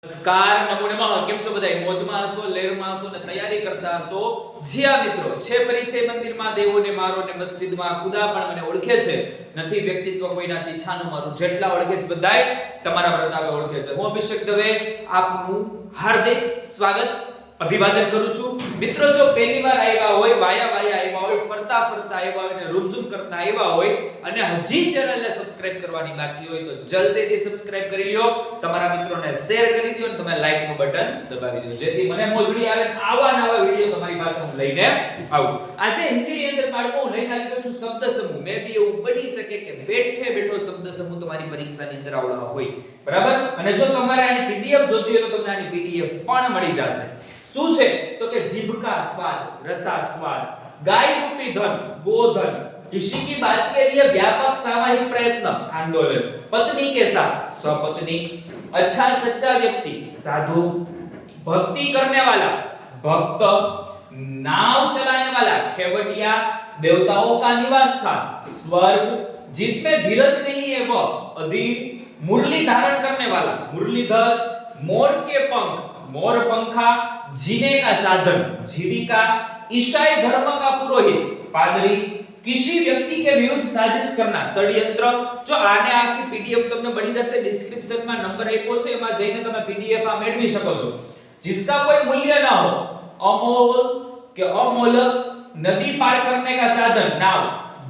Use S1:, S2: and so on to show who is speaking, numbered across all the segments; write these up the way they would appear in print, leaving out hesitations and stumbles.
S1: નમસ્કાર નમો નમઃ કેમ છો બધાય મોજમાં હશો લહેરમાં હશો ને તૈયારી કરતા હશો જ્યાં મિત્રો છે પરિચય મંદિરમાં દેવોને મારો ને મસ્જિદમાં ખુદા પણ મને ઓળખે છે નથી વ્યક્તિત્વ કોઈનાથી છાનું મારું જેટલા ઓળખે છે બધાય તમારા પ્રતાપે ઓળખે છે હું અભિષેક દવે આપનું હાર્દિક સ્વાગત અભિવાદન કરું છું મિત્રો જો પહેલી વાર આવ્યા હોય વાયા આવ્યા હોય ફરતા આવ્યા હોય ને રૂમઝૂમ કરતા આવ્યા હોય અને હજી ચેનલને સબસ્ક્રાઇબ કરવાની બાકી હોય તો જલ્દીથી સબસ્ક્રાઇબ કરી લ્યો તમારા મિત્રોને શેર કરી દો અને તમે લાઈક નું બટન દબાવી દો જેથી મને મોજડી આવે આવા નવા વિડિયો તમારી પાસે હું લઈને આવું આજે હિન્દીની અંદર બાળકો હું લઈને આવ્યો છું શબ્દ સમૂહ મે બી એવું બની શકે કે બેઠો શબ્દ સમૂહ તમારી પરીક્ષાની અંદર આવડવા હોય બરાબર અને જો તમારે આની પીડીએફ જોતી હોય તો તમને આની પીડીએફ પણ મળી જશે શું છે તો કે जीभ का स्वाद रसा स्वाद गाय रूपी धन गोधन किसी की बात के लिए व्यापक सामूहिक प्रयत्न आंदोलन पत्नी के साथ स्वपत्नी अच्छा सच्चा व्यक्ति साधु भक्ति करने वाला भक्त नाव चलाने वाला खेवटिया देवताओं का निवास स्थान स्वर्ग जिसमें धीरज नहीं है वह अधीर मुरली धारण करने वाला मुरलीधर मोर के पंख मोर पंखा जीने का साधन जीविका ईसाई धर्म का पुरोहित पादरी किसी व्यक्ति के विरुद्ध साजिश करना षड्यंत्र जो आने आखी पीडीएफ તમને મળી જશે ડિસ્ક્રિપ્શન માં નંબર આપ્યો છે એમાં જઈને તમે પીડીએફ આ મેળવી શકો છો जिसका कोई मूल्य ना हो अमोल के अमोलक नदी पार करने का साधन नाव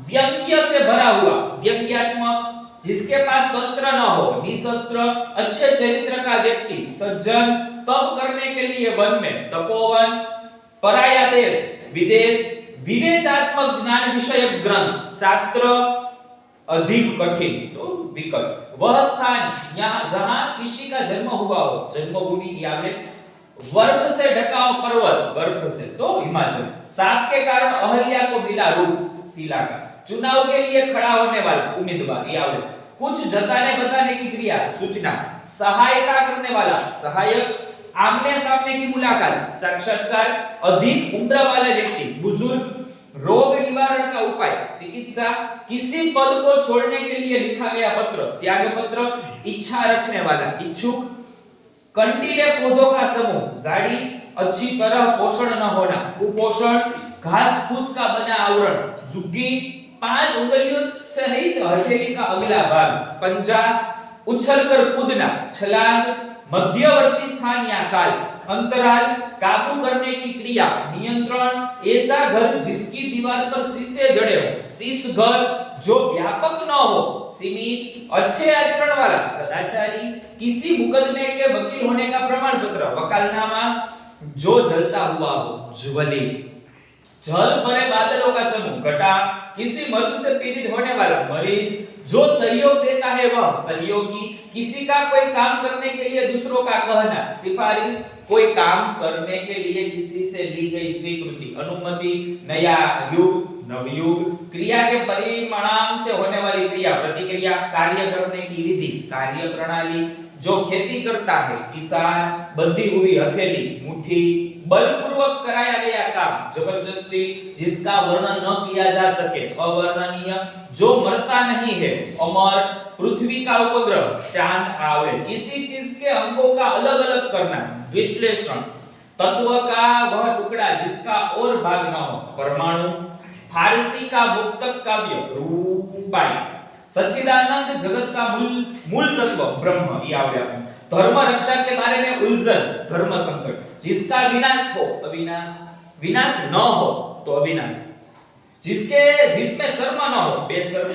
S1: व्यंग्य से भरा हुआ व्यंग्यात्मक जिसके पास शस्त्र न हो निशस्त्र अच्छे चरित्र का व्यक्ति सज्जन तप करने के लिए वन में तपोवन पराया देश विदेश विवेचात्मक ज्ञान विषयक ग्रंथ शास्त्र अधिक कठिन तो विकट वह स्थान यहाँ जहाँ किसी का जन्म हुआ हो जन्मभूमि यावले वर्ग से ढका हो पर्वत बर्फ से तो हिमाचल साप के कारण अहल्या को मिला रूप शिला का चुनाव के लिए खड़ा होने वाला उम्मीदवार यावले कुछ जताने बताने की क्रिया सूचना सहायता करने वाला सहायक आमने सामने की मुलाकात साक्षात्कार अधिक उम्र वाला व्यक्ति बुजुर्ग रोग निवारण का उपाय चिकित्सा किसी पद को छोड़ने के लिए लिखा गया पत्र त्याग पत्र इच्छा रखने वाला इच्छुक कंटीले पौधों का समूह झाड़ी अच्छी तरह पोषण न होना कुपोषण घास फूस का बना आवरण झुग्गी 5 उंगलियों सहित हथेली का अगला भाग पंजा उछलकर कूदना छलांग मध्यवर्ती स्थान या काल अंतराल काबू करने की क्रिया नियंत्रण ऐसा घर जिसकी दीवार पर शीशे जड़े हो शीश घर जो व्यापक न हो सीमित अच्छे आचरण वाला सदाचारी किसी मुकदमे के वकील होने का प्रमाण पत्र वकालनामा जो जलता हुआ हो ज्वलित जल भरे बादलों का समूह घटा किसी मर्ज से पीड़ित होने वाला मरीज जो सहयोग देता है वह सहयोगी किसी का कोई काम करने के लिए दूसरों का कहना सिफारिश कोई काम करने के लिए किसी से ली गई स्वीकृति अनुमति नया युग नवयुग क्रिया के परिणाम से होने वाली क्रिया प्रतिक्रिया कार्य करने की विधि कार्य प्रणाली जो खेती करता है किसान बंधी हुई हथेली मुट्ठी बलपूर्वक कराया गया काम जबरदस्ती जिसका वर्णन न किया जा सके अवर्णनीय जो मरता नहीं है अमर पृथ्वी का उपग्रह चांद आवड़े किसी चीज के अंगों का अलग अलग करना विश्लेषण तत्व का वह टुकड़ा जिसका और भाग न हो परमाणु फारसी का मुक्तक काव्य रूपाई सच्चिदानंद जगत का मूल तत्व ब्रह्म ये आवड़े धर्म रक्षा के बारे में उलझन धर्म संकट जिसका विनाश हो अविनाश विनाश न हो तो अविनाश जिसमें शर्म न हो बेशर्म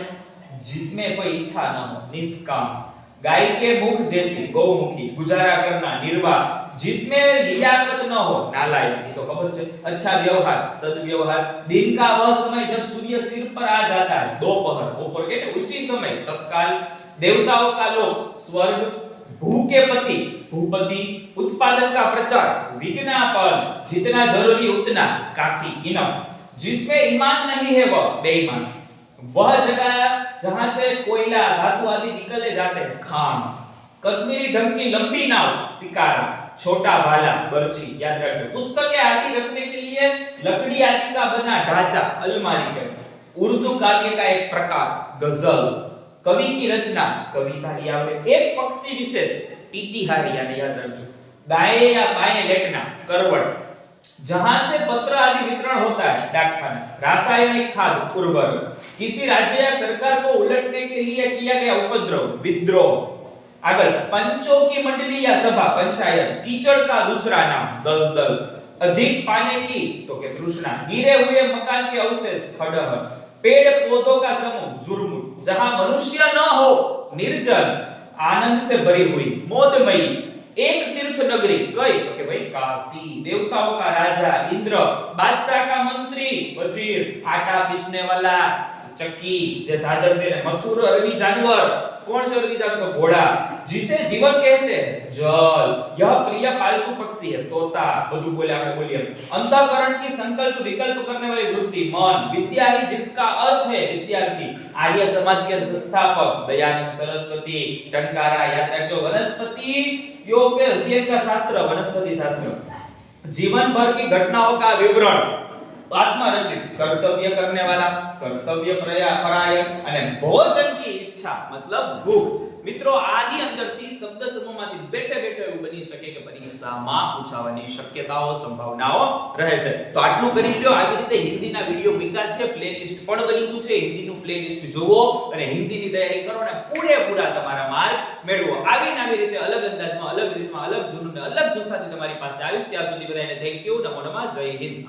S1: जिसमें कोई इच्छा न हो निष्काम गाय के मुख जैसी गौमुखी गुजारा करना निर्वाह जिसमें लियाकत न हो नालायक ये तो खबर है अच्छा व्यवहार सद्व्यवहार दिन का वह समय जब सूर्य सिर पर आ जाता है दोपहर दोपहर के उसी समय तत्काल देवताओं का लोक स्वर्ग भू के पति भूपति उत्पादन का प्रचार विज्ञापन जितना जरूरी उतना काफी इनफ जिसमें ईमान नहीं है वह बेईमान वह जगह जहां से कोयला धातु आदि निकले जाते हैं खान कश्मीरी ढंग की लंबी नाव शिकारा छोटा भाला बर्छी याद रखो पुस्तकें आदि रखने के लिए लकड़ी आदि का बना ढांचा अलमारी है उर्दू काव्य का एक प्रकार गजल कवि की रचना कविता एक पक्षी विशेष टीटीहारी यानी याद रखो, दाएं या बाएं लेटना, करवट, जहां से पत्र आदि वितरण होता है, डाकखाना, रासायनिक खाद, उर्वरक, किसी राज्य या सरकार को उलटने के लिए किया गया उपद्रव, विद्रोह, आगे पंचों की मंडली या सभा, पंचायत, कीचड़ का दूसरा नाम, दलदल, अधिक पानी की तो के तृष्णा, गिरे हुए मकान के अवशेष, खंडहर, पेड़ पौधों का समूह, जुर्मुट, जहां मनुष्य न हो, निर्जन, आनंद से भरी हुई, मोदमयी, एक तीर्थ नगरी, कई तो के भाई काशी, देवताओं का राजा इंद्र, बादशाह का मंत्री वजीर, आटा पीसने वाला चक्की, जे साधन जे मशहूर अरबी जानवर, कौन से अरबी जानवर? घोड़ा, जिसे जीवन कहते हैं, जल, यह प्रिय पालतू पक्षी है, तोता, बधु बोले आपने बोलिए, अंतःकरण की संकल्प विकल्प करने वाली वृत्ति, मन, विद्या ही जिसका अर्थ है, विद्यार्थी, आर्य समाज के संस्थापक, दयानंद सरस्वती, टंकारा, यात्रा, जो वनस्पति योग के अध्ययन का शास्त्र, वनस्पति शास्त्र, जीवन भर की घटनाओं का विवरण, आत्मरचित, कर्तव्य करने वाला, कर्तव्य परायण, અને ભોજન की ઈચ્છા मतलब ભૂખ। મિત્રો આની અંદરથી શબ્દ સમૂહમાંથી બેઠે બેઠે એવું બની શકે કે પરીક્ષામાં પૂછાવાની શક્યતાઓ સંભાવનાઓ રહે છે। તો આટલું કરી લ્યો। આવી રીતે હિન્દીના વિડિયો મૂક્યા છે, પ્લેલિસ્ટ પણ બની ગયું છે, હિન્દીનું પ્લેલિસ્ટ જોવો અને હિન્દીની તૈયારી કરો અને પૂરેપૂરા તમારા માર્ક મેળવો। આવીને આવી રીતે અલગ અંદાજમાં, અલગ રીતમાં, અલગ જૂનને અલગ જુસ્સાથી તમારી પાસે આવીશ। ત્યાં સુધી બધાને થેન્ક યુ, નમો નમઃ, જય હિન્દ।